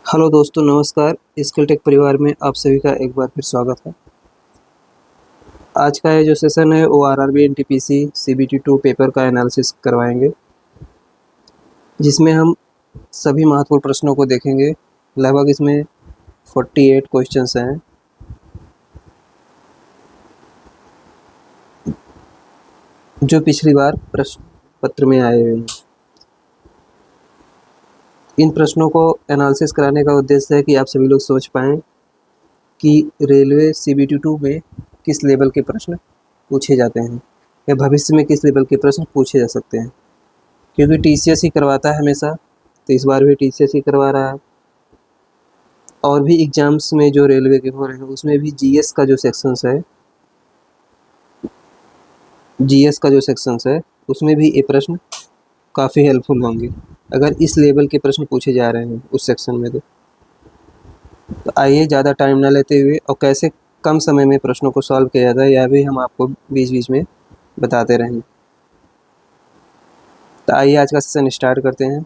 Hello दोस्तों, नमस्कार। Skill take परिवार में आप सभी का एक बार फिर स्वागत है। आज का ये जो सेशन है वो आरआरबी एनटीपीसी सीबीटी 2 पेपर का एनालिसिस करवाएंगे, जिसमें हम सभी महत्वपूर्ण प्रश्नों को देखेंगे। लगभग इसमें 48 क्वेश्चंस हैं, जो पिछली बार प्रश्न पत्र में आए हुए हैं। इन प्रश्नों को एनालिसिस कराने का उद्देश्य है कि आप सभी लोग सोच पाएँ कि रेलवे सीबीटी 2 में किस लेवल के प्रश्न पूछे जाते हैं या भविष्य में किस लेवल के प्रश्न पूछे जा सकते हैं। क्योंकि टीसीएस ही करवाता है हमेशा, तो इस बार भी टीसीएस ही करवा रहा है। और भी एग्जाम्स में जो रेलवे के हो रहे हैं उसमें भी जीएस का जो सेक्शंस है उसमें भी ये प्रश्न काफ़ी हेल्पफुल होंगे अगर इस लेवल के प्रश्न पूछे जा रहे हैं उस सेक्शन में। तो आइए ज़्यादा टाइम ना लेते हुए और कैसे कम समय में प्रश्नों को सॉल्व किया जाता है यह भी हम आपको बीच बीच में बताते रहेंगे। तो आइए आज का सेशन स्टार्ट करते हैं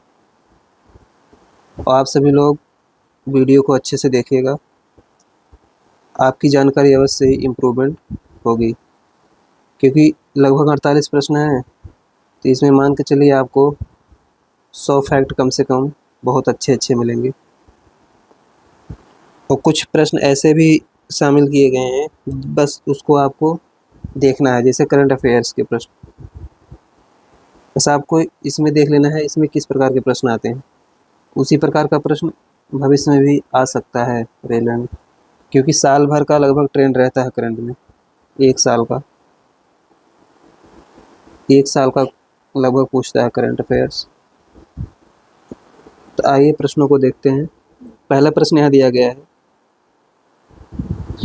और आप सभी लोग वीडियो को अच्छे से देखिएगा। आपकी जानकारी अवश्य ही इम्प्रूवमेंट होगी, क्योंकि लगभग 48 प्रश्न हैं, तो इसमें मान के चलिए आपको 100 फैक्ट कम से कम बहुत अच्छे मिलेंगे। और कुछ प्रश्न ऐसे भी शामिल किए गए हैं, बस उसको आपको देखना है, जैसे करंट अफेयर्स के प्रश्न। बस आपको इसमें देख लेना है इसमें किस प्रकार के प्रश्न आते हैं। उसी प्रकार का प्रश्न भविष्य में भी आ सकता है रेलवे में, क्योंकि साल भर का लगभग ट्रेंड रहता है करंट में। एक साल का लगभग पूछता है करंट अफेयर्स। तो आइए प्रश्नों को देखते हैं। पहला प्रश्न यहाँ दिया गया है,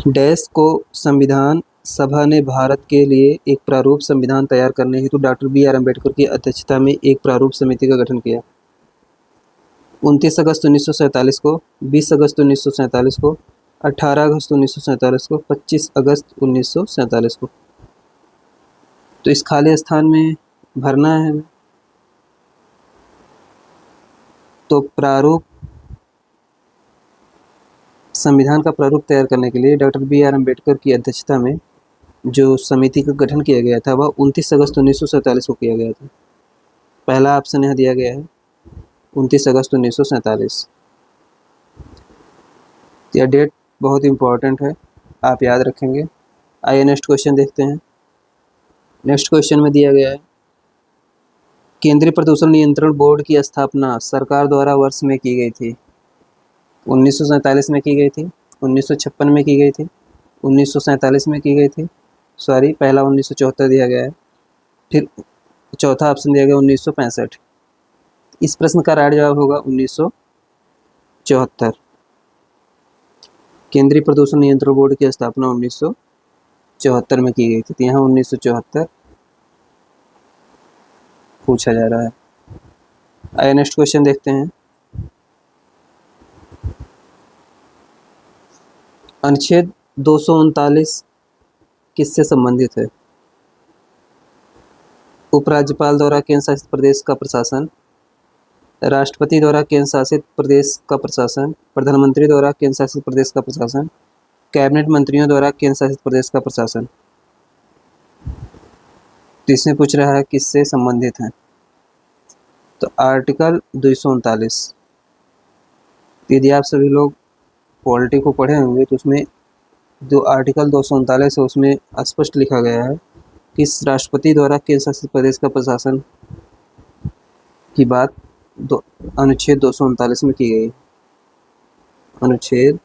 डैश को संविधान सभा ने भारत के लिए एक प्रारूप संविधान तैयार करने हेतु डॉक्टर बी.आर. अम्बेडकर की अध्यक्षता में एक प्रारूप समिति का गठन किया। 29 अगस्त 1947 को, 20 अगस्त 1947 को, 18 अगस्त 1947 को, 25 अगस्त 1947 को। तो इस खाली स्थान में भरना है हमें। तो संविधान का प्रारूप तैयार करने के लिए डॉक्टर बी.आर. अम्बेडकर की अध्यक्षता में जो समिति का गठन किया गया था वह 29 अगस्त 1947 को किया गया था। पहला ऑप्शन यहाँ दिया गया है 29 अगस्त 1947। यह डेट बहुत इम्पोर्टेंट है, आप याद रखेंगे। आइए नेक्स्ट क्वेश्चन देखते हैं। नेक्स्ट क्वेश्चन में दिया गया है, केंद्रीय प्रदूषण नियंत्रण बोर्ड की स्थापना सरकार द्वारा वर्ष में की गई थी। 1947 में की गई थी, 1956 में की गई थी, 1947 में की गई थी। सॉरी, पहला 1974 दिया गया है, फिर चौथा ऑप्शन दिया गया 1965। इस प्रश्न का राइट जवाब होगा 1974। केंद्रीय प्रदूषण नियंत्रण बोर्ड की स्थापना 1974 में की गई थी, तो यहाँ 1974 पूछा जा रहा है। आइए नेक्स्ट क्वेश्चन देखते हैं। अनुच्छेद 239 किससे संबंधित है? उपराज्यपाल द्वारा केंद्र शासित प्रदेश का प्रशासन, राष्ट्रपति द्वारा केंद्र शासित प्रदेश का प्रशासन, प्रधानमंत्री द्वारा केंद्र शासित प्रदेश का प्रशासन, कैबिनेट मंत्रियों द्वारा केंद्र शासित प्रदेश का प्रशासन। तो इसमें पूछ रहा है किससे संबंधित है। तो आर्टिकल 239, यदि आप सभी लोग पॉलिटी को पढ़े होंगे तो उसमें जो आर्टिकल 239 है उसमें स्पष्ट लिखा गया है कि राष्ट्रपति द्वारा केंद्र शासित प्रदेश का प्रशासन की बात अनुच्छेद 239 में की गई। अनुच्छेद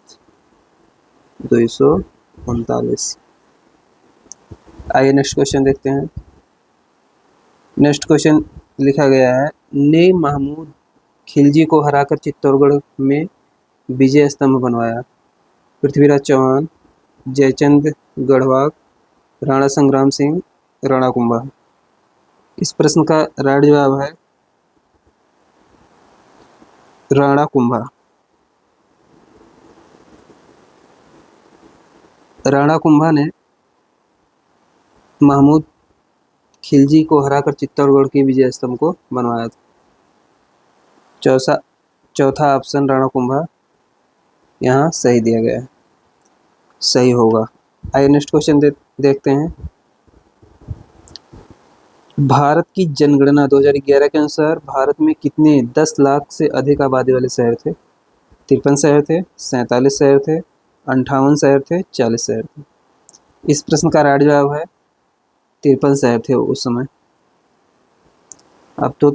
239। आइए नेक्स्ट क्वेश्चन देखते हैं। नेक्स्ट क्वेश्चन लिखा गया है, ने महमूद खिलजी को हराकर चित्तौड़गढ़ में विजय स्तंभ बनवाया। पृथ्वीराज चौहान, जयचंद गढ़वाल, राणा संग्राम सिंह, राणा कुंभा। इस प्रश्न का राइट जवाब है राणा कुंभा। राणा कुंभा ने महमूद खिलजी को हराकर चित्तौड़गढ़ की विजय स्तंभ को बनवाया था। चौथा ऑप्शन राणा कुंभा यहाँ सही दिया गया है, सही होगा। आइए नेक्स्ट क्वेश्चन देखते हैं। भारत की जनगणना 2011 के अनुसार भारत में कितने 10 लाख से अधिक आबादी वाले शहर थे? 53 शहर थे, 47 शहर थे, 58 शहर थे, 40 शहर थे। इस प्रश्न का राइट जवाब है 53 शहर थे उस समय। अब तो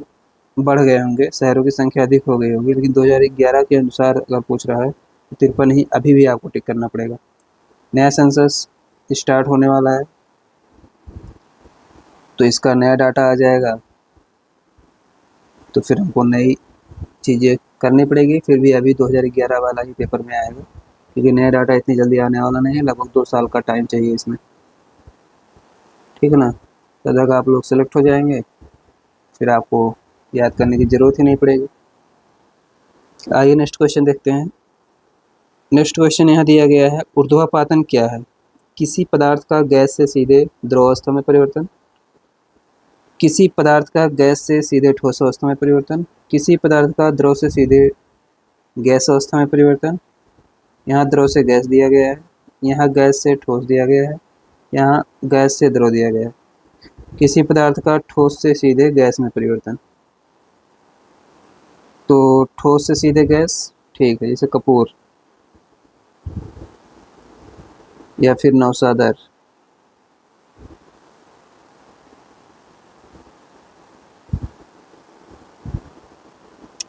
बढ़ गए होंगे, शहरों की संख्या अधिक हो गई होगी, लेकिन 2011 के अनुसार अगर पूछ रहा है तो 53 ही अभी भी आपको टिक करना पड़ेगा। नया सेंसस स्टार्ट होने वाला है तो इसका नया डाटा आ जाएगा, तो फिर हमको नई चीज़ें करनी पड़ेगी। फिर भी अभी 2011 वाला ही पेपर में आएगा, क्योंकि नया डाटा इतनी जल्दी आने वाला नहीं है, लगभग 2 साल का टाइम चाहिए इसमें, ठीक है ना। तब तक आप लोग सेलेक्ट हो जाएंगे, फिर आपको याद करने की ज़रूरत ही नहीं पड़ेगी। आइए नेक्स्ट क्वेश्चन देखते हैं। नेक्स्ट क्वेश्चन यहाँ दिया गया है, ऊर्ध्वापातन क्या है? किसी पदार्थ का गैस से सीधे द्रव अवस्था में परिवर्तन, किसी पदार्थ का गैस से सीधे ठोस अवस्था में परिवर्तन, किसी पदार्थ का द्रव से सीधे गैस अवस्था में परिवर्तन। यहाँ द्रव से गैस दिया गया है, यहाँ गैस से ठोस दिया गया है, यहाँ गैस से द्रव दिया गया है। किसी पदार्थ का ठोस से सीधे गैस में परिवर्तन, तो ठोस से सीधे गैस, ठीक है, जैसे कपूर या फिर नौसादर।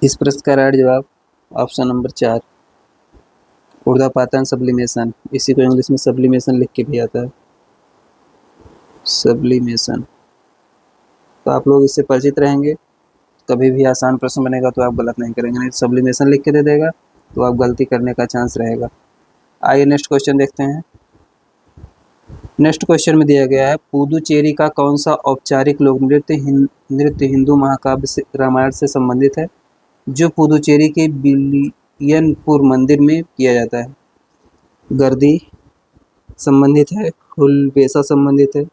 इस प्रश्न का राइट जवाब ऑप्शन नंबर 4, ऊर्ध्वापातन सब्लिमेशन। इसी को इंग्लिश में सब्लिमेशन लिख के भी आता है, सब्लिमेशन। तो आप लोग इससे परिचित रहेंगे, कभी भी आसान प्रश्न बनेगा तो आप गलत नहीं करेंगे, नहीं तो सब्लिमेशन लिख के दे देगा तो आप गलती करने का चांस रहेगा। आइए नेक्स्ट क्वेश्चन देखते हैं। नेक्स्ट क्वेश्चन में दिया गया है, पुदुचेरी का कौन सा औपचारिक लोक नृत्य हिंदू महाकाव्य से रामायण से संबंधित है, जो पुदुचेरी के बिलियनपुर मंदिर में किया जाता है? गर्दी संबंधित है, हुलबेसा संबंधित है,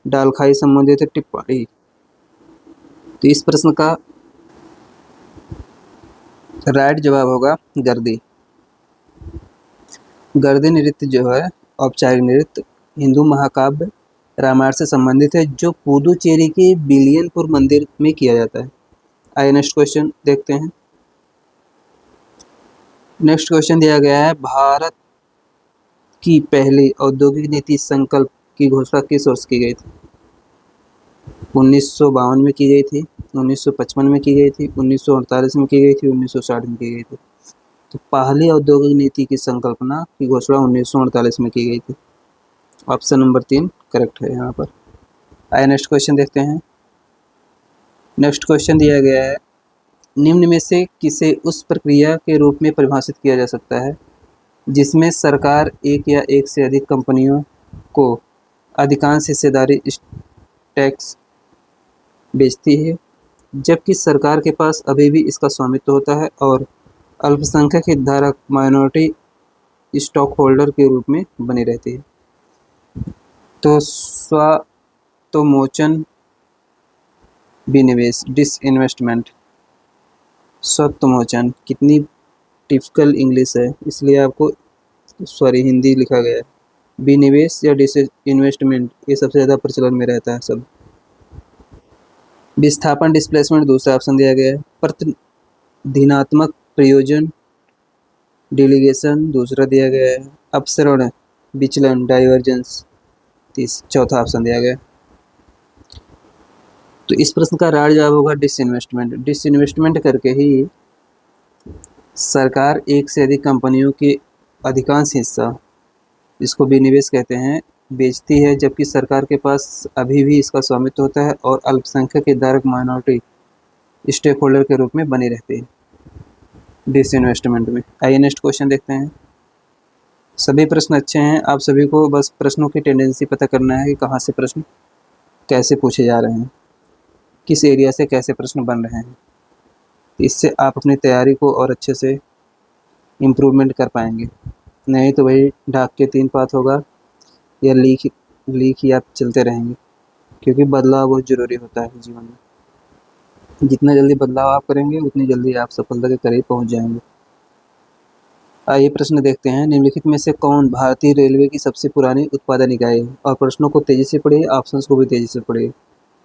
डालखाई संबंधित है, टिप्पणी। तो इस प्रश्न का राइट जवाब होगा गर्दी। गर्दी नृत्य जो है औपचारिक नृत्य हिंदू महाकाव्य रामायण से संबंधित है, जो पुदुचेरी के बिलियनपुर मंदिर में किया जाता है। आइए नेक्स्ट क्वेश्चन देखते हैं। नेक्स्ट क्वेश्चन दिया गया है, भारत की पहली औद्योगिक नीति संकल्प की घोषणा किस वर्ष की गई थी? 1952 में की गई थी, 1955 में की गई थी, 1948 में की गई थी, 1960 में की गई थी। तो पहली औद्योगिक नीति की संकल्पना की घोषणा 1948 में की गई थी। ऑप्शन नंबर 3 करेक्ट है यहाँ पर। आइए नेक्स्ट क्वेश्चन देखते हैं। नेक्स्ट क्वेश्चन दिया गया है, निम्न में से किसे उस प्रक्रिया के रूप में परिभाषित किया जा सकता है जिसमें सरकार एक या एक से अधिक कंपनियों को अधिकांश हिस्सेदारी टैक्स बेचती है, जबकि सरकार के पास अभी भी इसका स्वामित्व होता है और अल्पसंख्यक हितधारक माइनॉरिटी स्टॉक होल्डर के रूप में बनी रहती है? तो स्वतोन्मोचन, विनिवेश, डिसइन्वेस्टमेंट। स्वतोन्मोचन कितनी टिपिकल इंग्लिश है, इसलिए आपको सॉरी हिंदी लिखा गया है। विनिवेश या डिसइन्वेस्टमेंट ये सबसे ज़्यादा प्रचलन में रहता है सब। विस्थापन डिस्प्लेसमेंट दूसरा ऑप्शन दिया गया है। प्रतिदिनात्मक प्रयोजन डिलीगेशन दूसरा दिया गया है। अपसरण विचलन डाइवर्जेंस चौथा ऑप्शन दिया गया है। तो इस प्रश्न का राइट जवाब होगा डिसइन्वेस्टमेंट। डिसइन्वेस्टमेंट करके ही सरकार एक से अधिक कंपनियों के अधिकांश हिस्सा, जिसको विनिवेश कहते हैं, बेचती है, जबकि सरकार के पास अभी भी इसका स्वामित्व होता है और अल्पसंख्यक हितधारक माइनॉरिटी स्टेक होल्डर के रूप में बनी रहती है डिसइन्वेस्टमेंट में। आइए नेक्स्ट क्वेश्चन देखते हैं। सभी प्रश्न अच्छे हैं, आप सभी को बस प्रश्नों की टेंडेंसी पता करना है कि कहाँ से प्रश्न कैसे पूछे जा रहे हैं, किस एरिया से कैसे प्रश्न बन रहे हैं। इससे आप अपनी तैयारी को और अच्छे से इम्प्रूवमेंट कर पाएंगे। नहीं तो वही ढाक के 3 पात होगा या लीक ही आप चलते रहेंगे, क्योंकि बदलाव बहुत ज़रूरी होता है जीवन में। जितना जल्दी बदलाव आप करेंगे उतनी जल्दी आप सफलता के करीब पहुंच जाएंगे। आइए प्रश्न देखते हैं। निम्नलिखित में से कौन भारतीय रेलवे की सबसे पुरानी उत्पादन इकाई है? और प्रश्नों को तेजी से पढ़िए, ऑप्शंस को भी तेजी से पढ़िए।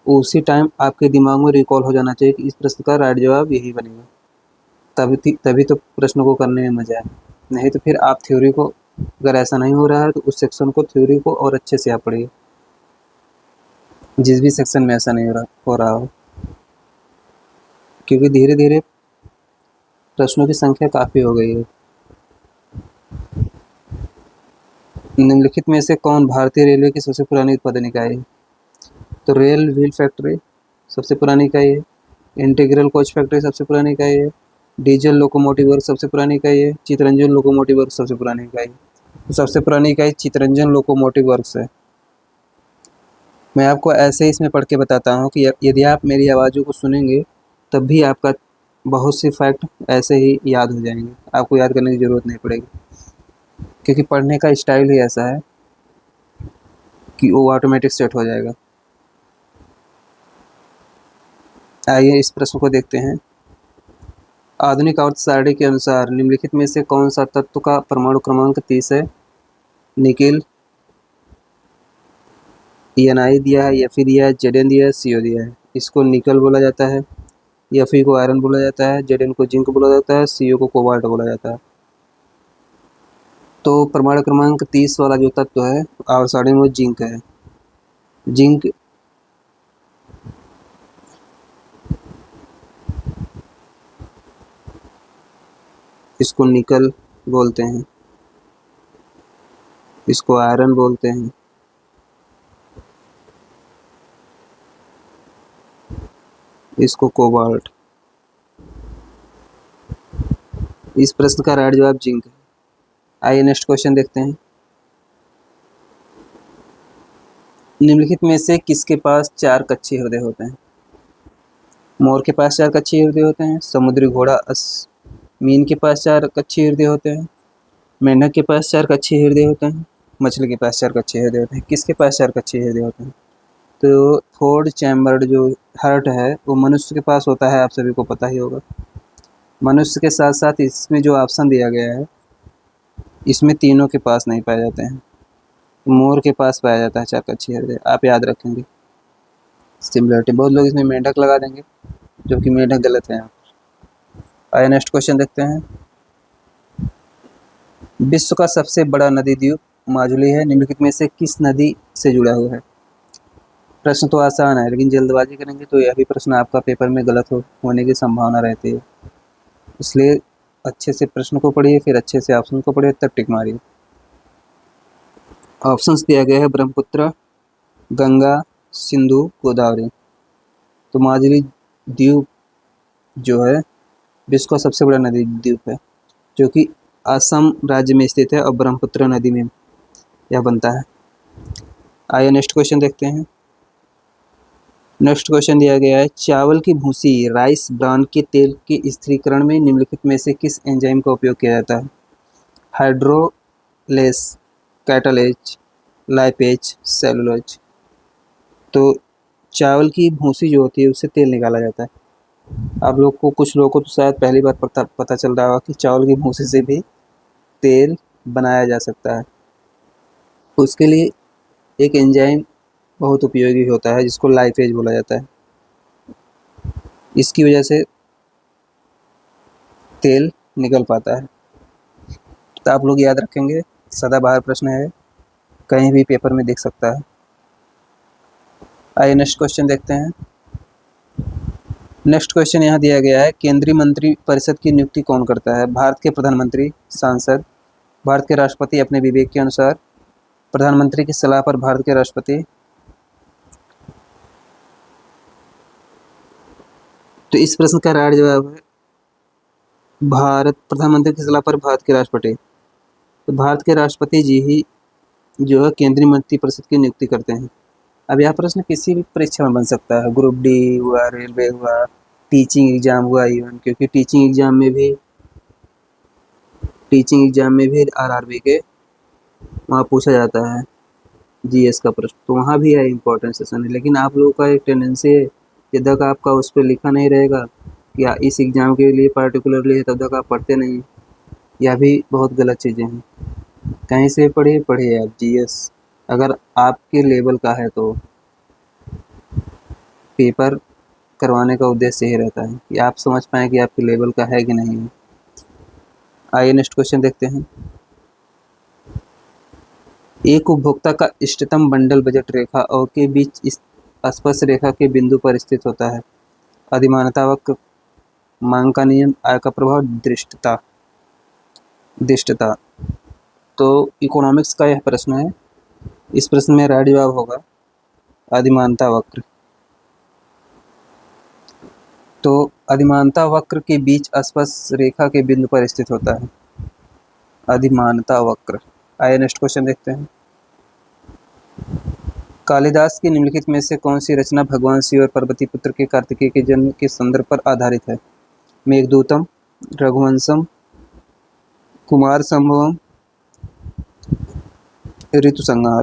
उसी टाइम आपके दिमाग में रिकॉल हो जाना चाहिए कि इस प्रश्न का राइट जवाब यही बनेगा, तभी तो प्रश्नों को करने में मजा है। नहीं तो फिर आप थ्योरी को, अगर ऐसा नहीं हो रहा है तो उस सेक्शन को, थ्योरी को और अच्छे से आप पढ़िए, जिस भी सेक्शन में ऐसा नहीं हो रहा हो, क्योंकि धीरे धीरे प्रश्नों की संख्या काफ़ी हो गई है। निम्नलिखित में से कौन भारतीय रेलवे की सबसे पुरानी उत्पादन इकाई है? तो रेल व्हील फैक्ट्री सबसे पुरानी इकाई है, इंटीग्रल कोच फैक्ट्री सबसे पुरानी इकाई है, डीजल लोकोमोटिव वर्क सबसे पुरानी इकाई है, चितरंजन लोकोमोटिव वर्क सबसे पुरानी इकाई है। तो सबसे पुरानी इकाई चितरंजन लोकोमोटिव वर्क्स है। मैं आपको ऐसे ही इसमें पढ़ के बताता हूँ कि यदि आप मेरी आवाज़ों को सुनेंगे तब भी आपका बहुत सी फैक्ट ऐसे ही याद हो जाएंगे, आपको याद करने की ज़रूरत नहीं पड़ेगी, क्योंकि पढ़ने का स्टाइल ही ऐसा है कि वो ऑटोमेटिक सेट हो जाएगा। आइए इस प्रश्न को देखते हैं। आधुनिक आवर्त सारणी के अनुसार निम्नलिखित में से कौन सा तत्व का परमाणु क्रमांक 30 है? निकेल, ENI दिया है, Fe दिया है, Zn दिया है, CO दिया है। इसको निकल बोला जाता है, Fe को आयरन बोला जाता है, Zn को जिंक बोला जाता है, CO को कोबाल्ट बोला जाता है। तो परमाणु क्रमांक 30 वाला जो तत्व है आवर्त सारणी में वो जिंक है। जिंक इसको निकल बोलते हैं, इसको आयरन बोलते हैं, इसको कोबाल्ट। इस प्रश्न का राइट जवाब जिंक है। आइए नेक्स्ट क्वेश्चन देखते हैं। निम्नलिखित में से किसके पास 4 कच्चे हृदय होते हैं? मोर के पास 4 कच्चे हृदय होते हैं, समुद्री घोड़ा मीन के पास 4 कच्चे हृदय होते हैं, मेंढक के पास 4 कच्चे हृदय होते हैं, मछली के पास 4 कच्चे हृदय होते हैं। किसके पास 4 कच्चे हृदय होते हैं? तो फोर्ड चैम्बर्ड जो हार्ट है वो मनुष्य के पास होता है, आप सभी को पता ही होगा। मनुष्य के साथ साथ इसमें जो ऑप्शन दिया गया है इसमें तीनों के पास नहीं पाए जाते हैं। मोर के पास पाया जाता है 4 कच्चे हृदय, आप याद रखेंगे। सिमिलरिटी, बहुत लोग इसमें मेंढक लगा देंगे जबकि मेंढक गलत है यहाँ। आइए नेक्स्ट क्वेश्चन देखते हैं। विश्व का सबसे बड़ा नदी द्वीप माजुली है, निम्नलिखित में से किस नदी से जुड़ा हुआ है? प्रश्न तो आसान है, लेकिन जल्दबाजी करेंगे तो यह भी प्रश्न आपका पेपर में गलत होने की संभावना रहती है, इसलिए अच्छे से प्रश्न को पढ़िए, फिर अच्छे से ऑप्शन को पढ़िए, तब टिक मारिए। ऑप्शंस दिया गया है ब्रह्मपुत्र, गंगा, सिंधु, गोदावरी। तो माजुली द्वीप जो है विश्व का सबसे बड़ा नदी द्वीप है, जो कि असम राज्य में स्थित है और ब्रह्मपुत्र नदी में यह बनता है। आइए नेक्स्ट क्वेश्चन देखते हैं। नेक्स्ट क्वेश्चन दिया गया है, चावल की भूसी राइस ब्रान के तेल के स्थिरीकरण में निम्नलिखित में से किस एंजाइम का उपयोग किया जाता है? Hydrolase, catalase, lipase, cellulose. तो चावल की भूसी जो होती है उससे तेल निकाला जाता है। आप लोग को, कुछ लोगों को तो शायद पहली बार पता चल रहा होगा कि चावल की भूसी से भी तेल बनाया जा सकता है। उसके लिए एक एंजाइम बहुत उपयोगी होता है जिसको लाइपेज बोला जाता है, इसकी वजह से तेल निकल पाता है। तो आप लोग याद रखेंगे, सदाबहार प्रश्न है, कहीं भी पेपर में दिख सकता है। आइए नेक्स्ट क्वेश्चन देखते हैं। नेक्स्ट क्वेश्चन यहाँ दिया गया है, केंद्रीय मंत्री परिषद की नियुक्ति कौन करता है? भारत के प्रधानमंत्री, सांसद, भारत के राष्ट्रपति अपने विवेक के अनुसार, प्रधानमंत्री की सलाह पर भारत के राष्ट्रपति। तो इस प्रश्न का राइट जवाब है भारत, प्रधानमंत्री की सलाह पर भारत के राष्ट्रपति। तो भारत के राष्ट्रपति जी ही जो है केंद्रीय मंत्री परिषद की नियुक्ति करते हैं। अब यह प्रश्न किसी भी परीक्षा में बन सकता है, ग्रुप डी हुआ, रेलवे हुआ, टीचिंग एग्जाम हुआ इवन, क्योंकि टीचिंग एग्जाम में भी आरआरबी के वहाँ पूछा जाता है जीएस का प्रश्न, तो वहाँ भी है इम्पोर्टेंट सेशन है। लेकिन आप लोगों का एक टेंडेंसी है, जब तक आपका उस पर लिखा नहीं रहेगा कि इस एग्ज़ाम के लिए पार्टिकुलरली है तब तक आप पढ़ते नहीं। यह भी बहुत गलत चीज़ें हैं। कहीं से पढ़िए आप जीएस, अगर आपके लेवल का है तो पेपर करवाने का उद्देश्य यही रहता है कि आप समझ पाएँ कि आपके लेवल का है कि नहीं है। आइए नेक्स्ट क्वेश्चन देखते हैं। एक उपभोक्ता का इष्टतम बंडल बजट रेखा और के बीच इस स्पर्श रेखा के बिंदु पर स्थित होता है। अधिमानता वक्र, मांग का नियम, आय का प्रभाव, दृष्टता। तो इकोनॉमिक्स का यह प्रश्न है। इस प्रश्न में राइट जवाब होगा अधिमानता वक्र। तो अधिमानता वक्र के बीच स्पर्श रेखा के बिंदु पर स्थित होता है अधिमानता वक्र। आइए नेक्स्ट क्वेश्चन देखते हैं। कालिदास की निम्नलिखित में से कौन सी रचना भगवान शिव और पार्वती पुत्र के कार्तिकेय के जन्म के संदर्भ पर आधारित है? मेघदूतम, रघुवंशम, कुमार संभवम, ऋतुसंहार।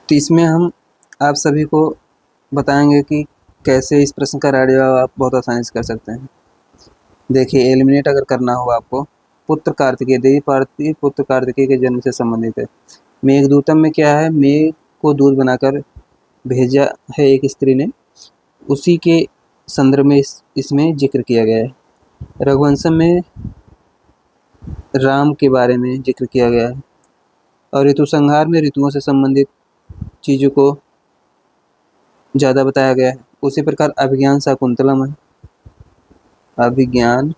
तो इसमें हम आप सभी को बताएंगे कि कैसे इस प्रश्न का राइट जवाब आप बहुत आसानी से कर सकते हैं। देखिए, एलिमिनेट अगर करना हो आपको, पुत्र कार्तिकेय, देवी पार्वती पुत्र कार्तिकेय के जन्म से संबंधित है। मेघदूतम में क्या है? मेघ को दूध बनाकर भेजा है एक स्त्री ने, उसी के संदर्भ में इसमें जिक्र किया गया है। रघुवंशम में राम के बारे में जिक्र किया गया है और ऋतुसंहार में ऋतुओं से संबंधित चीज़ों को ज़्यादा बताया गया है। उसी प्रकार अभिज्ञान शाकुंतलम है। अभिज्ञान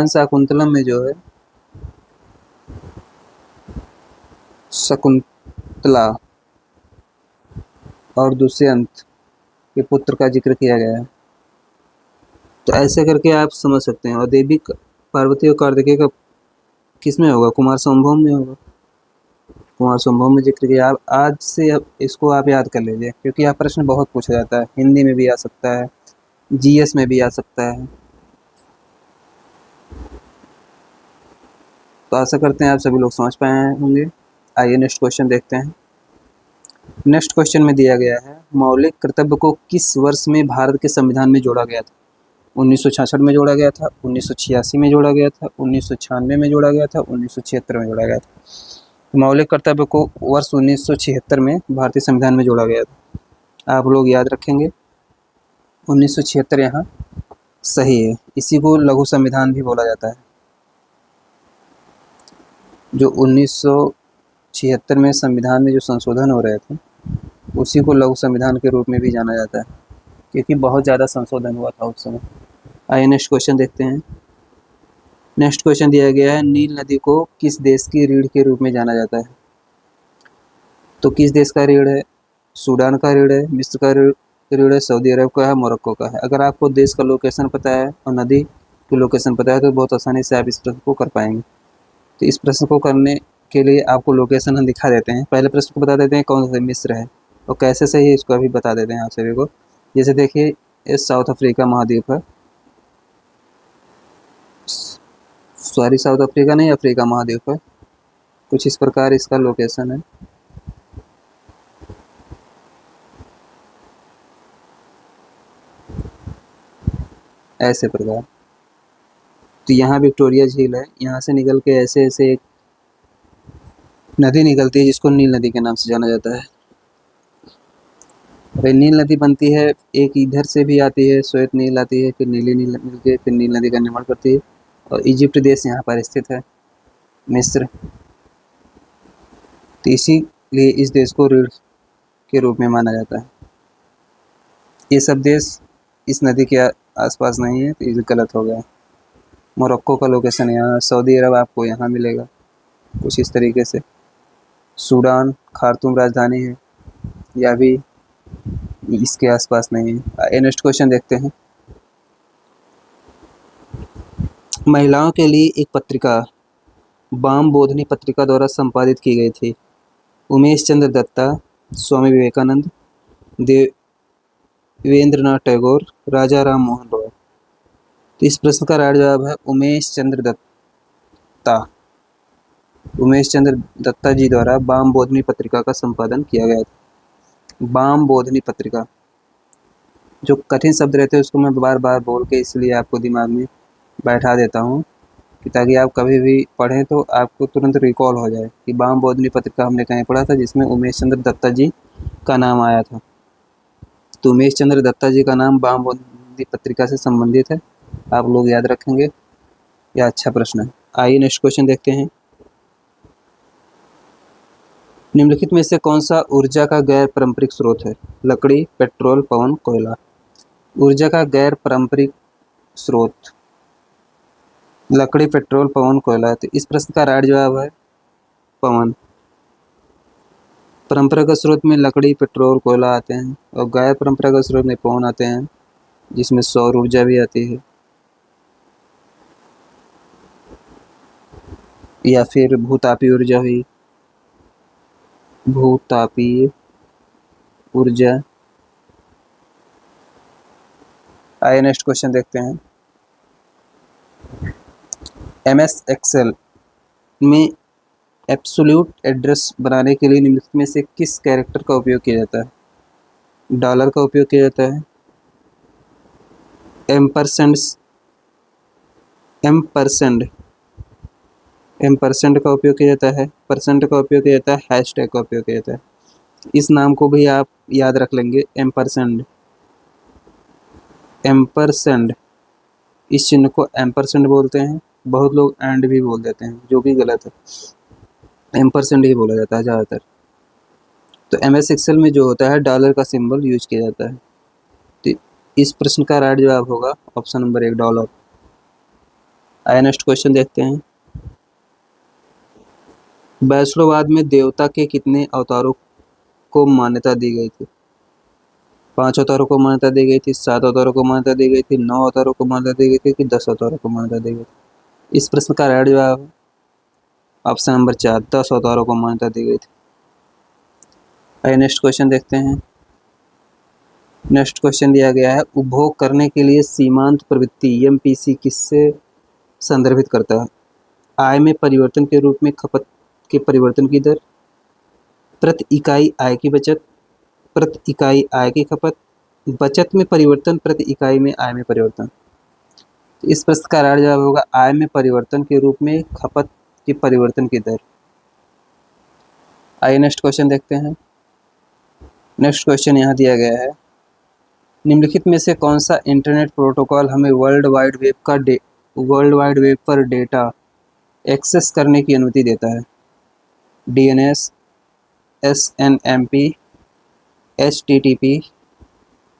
शाकुंतलम में जो है शकुंतला और दुष्यंत के पुत्र का जिक्र किया गया है। तो ऐसे करके आप समझ सकते हैं। और देवी पार्वती और कार्तिकेय का किस में होगा? कुमार संभव में होगा। कुमार संभव में जिक्र किया। आप आज से अब इसको आप याद कर लीजिए, क्योंकि यह प्रश्न बहुत पूछा जाता है। हिंदी में भी आ सकता है, जीएस में भी आ सकता है। तो आशा करते हैं आप सभी लोग समझ पाए होंगे। आइए नेक्स्ट क्वेश्चन देखते हैं। नेक्स्ट क्वेश्चन में दिया गया है, मौलिक कर्तव्य को किस वर्ष में भारत के संविधान में जोड़ा गया था? 1966 में जोड़ा गया था, 1986 में जोड़ा गया था, 1996 में जोड़ा गया था, 1976 में जोड़ा गया था। मौलिक कर्तव्य को वर्ष 1976 में भारतीय संविधान में जोड़ा गया था। आप लोग याद रखेंगे 1976 यहाँ सही है। इसी को लघु संविधान भी बोला जाता है। जो 1976 में संविधान में जो संशोधन हो रहे थे, उसी को लघु संविधान के रूप में भी जाना जाता है, क्योंकि बहुत ज़्यादा संशोधन हुआ था उस समय। आइए नेक्स्ट क्वेश्चन देखते हैं। नेक्स्ट क्वेश्चन दिया गया है, नील नदी को किस देश की रीढ़ के रूप में जाना जाता है? तो किस देश का रीढ़ है? सूडान का रीढ़ है, मिस्र का रीढ़ है, सऊदी अरब का है, मोरक्को का है। अगर आपको देश का लोकेशन पता है और नदी की लोकेशन पता है तो बहुत आसानी से आप इस प्रश्न को कर पाएंगे। तो इस प्रश्न को करने के लिए आपको लोकेशन हम दिखा देते हैं। पहले प्रश्न को बता देते हैं कौन सा मिस्र है, और कैसे सही है इसको अभी बता देते हैं आप सभी को। जैसे देखिए, ये साउथ अफ्रीका महाद्वीप है, सॉरी साउथ अफ्रीका नहीं, अफ्रीका महाद्वीप है। कुछ इस प्रकार इसका लोकेशन है। ऐसे प्रकार। तो यहाँ विक्टोरिया झील है, यहाँ से निकल के ऐसे ऐसे एक नदी निकलती है जिसको नील नदी के नाम से जाना जाता है। और नील नदी बनती है, एक इधर से भी आती है, श्वेत नील आती है, फिर नीली नील मिलकर फिर नील नदी का निर्माण करती है। और इजिप्ट देश यहाँ पर स्थित है, मिस्र। तो इसीलिए इस देश को रीढ़ के रूप में माना जाता है। ये सब देश इस नदी के आसपास नहीं है, तो ये गलत हो गया। मोरक्को का लोकेशन यहाँ, सऊदी अरब आपको यहाँ मिलेगा कुछ इस तरीके से। सूडान, खार्तूम राजधानी है, या भी इसके आसपास नहीं है। नेक्स्ट क्वेश्चन देखते हैं। महिलाओं के लिए एक पत्रिका वाम बोधनी पत्रिका द्वारा संपादित की गई थी। उमेश चंद्र दत्ता, स्वामी विवेकानंद, देवेंद्रनाथ टैगोर, राजा राम मोहन रॉय। तो इस प्रश्न का राइट जवाब है उमेश चंद्र दत्ता। उमेश चंद्र दत्ता जी द्वारा वाम बोधनी पत्रिका का संपादन किया गया था। वाम बोधनी पत्रिका, जो कठिन शब्द रहते हैं उसको मैं बार बार बोल के इसलिए आपको दिमाग में बैठा देता हूँ कि ताकि आप कभी भी पढ़ें तो आपको तुरंत रिकॉल हो जाए कि वाम बोधनी पत्रिका हमने कहीं पढ़ा था, जिसमें उमेश चंद्र दत्ता जी का नाम आया था। तो उमेश चंद्र दत्ता जी का नाम वाम बोधनी पत्रिका से संबंधित है, आप लोग याद रखेंगे। यह अच्छा प्रश्न है। आइए नेक्स्ट क्वेश्चन देखते हैं। निम्नलिखित में से कौन सा ऊर्जा का गैर पारंपरिक स्रोत है? लकड़ी, पेट्रोल, पवन, कोयला। ऊर्जा का गैर पारंपरिक स्रोत लकड़ी, पेट्रोल, पवन, कोयला। तो इस प्रश्न का राइट जवाब है पवन। परंपरागत स्रोत में लकड़ी, पेट्रोल, कोयला आते हैं और गैर परंपरागत स्रोत में पवन आते हैं, जिसमें सौर ऊर्जा भी आती है या फिर भूतापीय ऊर्जा हुई, भूतापीय ऊर्जा। आइए नेक्स्ट क्वेश्चन देखते हैं। MS एक्सेल में एब्सोल्यूट एड्रेस बनाने के लिए निम्नलिखित में से किस कैरेक्टर का उपयोग किया जाता है? डॉलर का उपयोग किया जाता है, एम्परसेंड का उपयोग किया जाता है, परसेंट का उपयोग किया जाता है, हैशटैग का उपयोग किया जाता है। इस नाम को भी आप याद रख लेंगे, एम्परसेंड। इस चिन्ह को एम्परसेंड बोलते हैं, बहुत लोग एंड भी बोल देते हैं, जो भी गलत है। एम्परसेंड ही बोला जाता है ज़्यादातर। तो MS एक्सेल में जो होता है डॉलर का सिंबल यूज किया जाता है। तो इस प्रश्न का राइट जवाब होगा ऑप्शन नंबर 1, डॉलर। आइए नेक्स्ट क्वेश्चन देखते हैं। वैष्णववाद में देवता के कितने अवतारों को मान्यता दी गई थी? 5 अवतारों को मान्यता दी गई थी, 7 अवतारों को मान्यता दी गई थी, 9 अवतारों को मान्यता दी गई थी कि 10 अवतारों को मान्यता दी गई थी? इस प्रश्न का राइट जवाब ऑप्शन नंबर 4, 10 अवतारों को मान्यता दी गई थी। आइए नेक्स्ट क्वेश्चन देखते हैं। नेक्स्ट क्वेश्चन दिया गया है, उपभोग करने के लिए सीमांत प्रवृत्ति MPC किससे संदर्भित करता है? आय में परिवर्तन के रूप में खपत के परिवर्तन की दर, प्रति इकाई आय की बचत, प्रति इकाई आय की खपत, बचत में परिवर्तन, प्रति इकाई में आय में परिवर्तन। तो इस प्रश्न का राइट जवाब होगा आय में परिवर्तन के रूप में खपत के परिवर्तन की दर। आइए नेक्स्ट क्वेश्चन देखते हैं। नेक्स्ट क्वेश्चन यहाँ दिया गया है, निम्नलिखित में से कौन सा इंटरनेट प्रोटोकॉल हमें वर्ल्ड वाइड वेब पर डेटा एक्सेस करने की अनुमति देता है? DNS, SNMP, HTTP,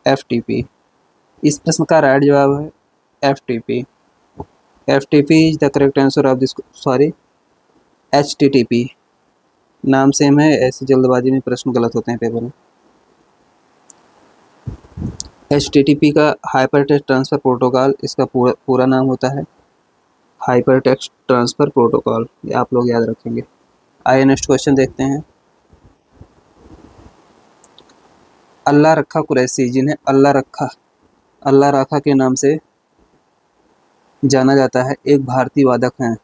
FTP। इस प्रश्न का राइट जवाब है FTP। FTP is the correct answer of this, sorry HTTP। नाम सेम है, ऐसी जल्दबाजी में प्रश्न गलत होते हैं पेपर में। HTTP का हाइपर टेक्स्ट ट्रांसफ़र प्रोटोकॉल, इसका पूरा नाम होता है हाइपर टेक्स्ट ट्रांसफ़र प्रोटोकॉल, ये आप लोग याद रखेंगे। आइए नेक्स्ट क्वेश्चन देखते हैं। अल्लाह रखा कुरैशी, जिन्हें अल्लाह रखा के नाम से जाना जाता है, एक भारतीय वादक हैं।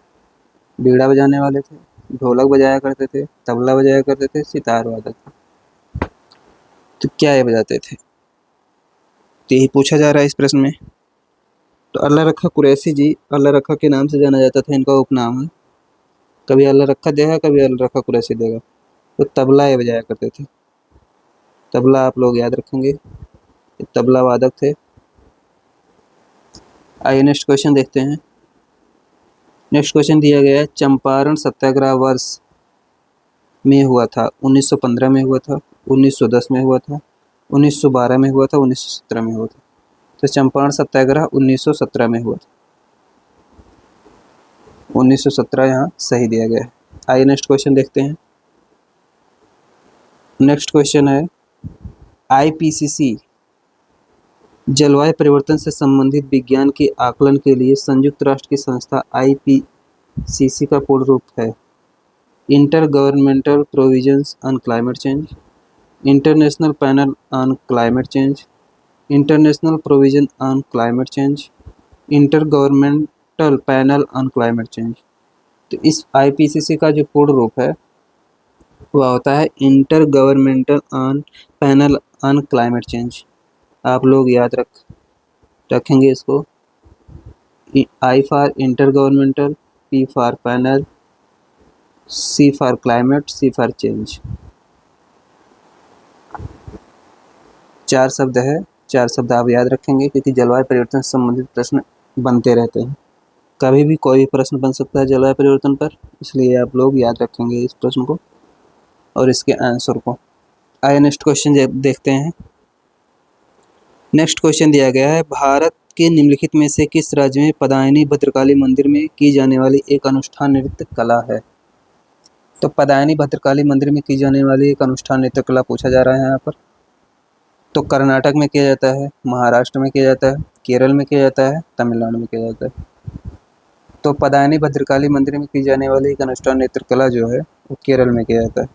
बीड़ा बजाने वाले थे, ढोलक बजाया करते थे, तबला बजाया करते थे, सितार वादक थे। तो क्या ये बजाते थे? तो यही पूछा जा रहा है इस प्रश्न में। तो अल्लाह रखा कुरैशी जी अल्लाह रखा के नाम से जाना जाता था, इनका उपनाम है। कभी अल्लाह रखा देगा, कभी अल्लाह रखा कुरैशी देगा। तो तबला ये बजाया करते थे, तबला आप लोग याद रखेंगे, तबला वादक थे। आइए नेक्स्ट क्वेश्चन देखते हैं। नेक्स्ट क्वेश्चन दिया गया है, चंपारण सत्याग्रह वर्ष में हुआ था? 1915 में हुआ था, 1910 में हुआ था, 1912 में हुआ था, 1917 में हुआ था? तो चंपारण सत्याग्रह 1917 में हुआ था। 1917 यहाँ सही दिया गया है। आइए नेक्स्ट क्वेश्चन देखते हैं। नेक्स्ट क्वेश्चन है, IPCC जलवायु परिवर्तन से संबंधित विज्ञान के आकलन के लिए संयुक्त राष्ट्र की संस्था IPCC का पूर्ण रूप है? Inter governmental provisions on climate change, international panel on climate change, international provision on climate change, inter governmental panel on climate change. तो इस IPCC का जो पूर्ण रूप है वह होता है inter governmental on panel on climate change. आप लोग याद रखेंगे इसको। I for inter governmental, P for panel, C for climate, C for change. 4 शब्द है, 4 शब्द आप याद रखेंगे क्योंकि जलवायु परिवर्तन से संबंधित प्रश्न बनते रहते हैं। कभी भी कोई भी प्रश्न बन सकता है जलवायु परिवर्तन पर, इसलिए आप लोग याद रखेंगे इस प्रश्न को और इसके आंसर को। आइए नेक्स्ट क्वेश्चन देखते हैं। नेक्स्ट क्वेश्चन दिया गया है, भारत के निम्नलिखित में से किस राज्य में पदायनी भद्रकाली मंदिर में की जाने वाली एक अनुष्ठान नृत्य कला है? तो पदायनी भद्रकाली मंदिर में की जाने वाली एक अनुष्ठान नृत्य कला पूछा जा रहा है यहाँ पर। तो कर्नाटक में किया जाता है, महाराष्ट्र में किया जाता है, केरल में किया जाता है, तमिलनाडु में किया जाता है। तो पदायनी भद्रकाली मंदिर में की जाने वाली एक अनुष्ठान नृत्य कला जो है वो केरल में किया जाता है।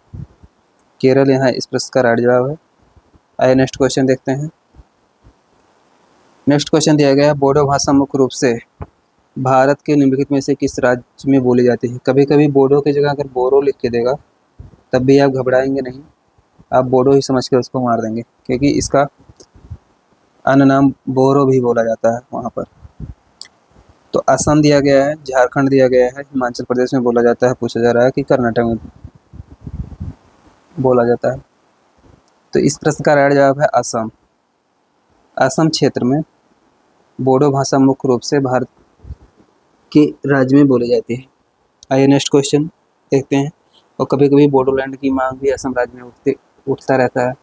केरल यहाँ इस प्रश्न का राइट जवाब है। आइए नेक्स्ट क्वेश्चन देखते हैं। नेक्स्ट क्वेश्चन दिया गया है, बोडो भाषा मुख्य रूप से भारत के निम्नलिखित में से किस राज्य में बोली जाती है? कभी कभी बोडो की जगह अगर बोरो लिख के देगा तब भी आप घबराएंगे नहीं, आप बोडो ही समझ के उसको मार देंगे क्योंकि इसका अन्य नाम बोरो भी बोला जाता है वहाँ पर। तो असम दिया गया है, झारखंड दिया गया है, हिमाचल प्रदेश में बोला जाता है, पूछा जा रहा है कि कर्नाटक में बोला जाता है। तो इस प्रश्न का राइट जवाब है असम। असम क्षेत्र में बोडो भाषा मुख्य रूप से भारत के राज्य में बोली जाती है। आइए नेक्स्ट क्वेश्चन देखते हैं। और कभी कभी बोडोलैंड की मांग भी असम राज्य में उठता रहता है।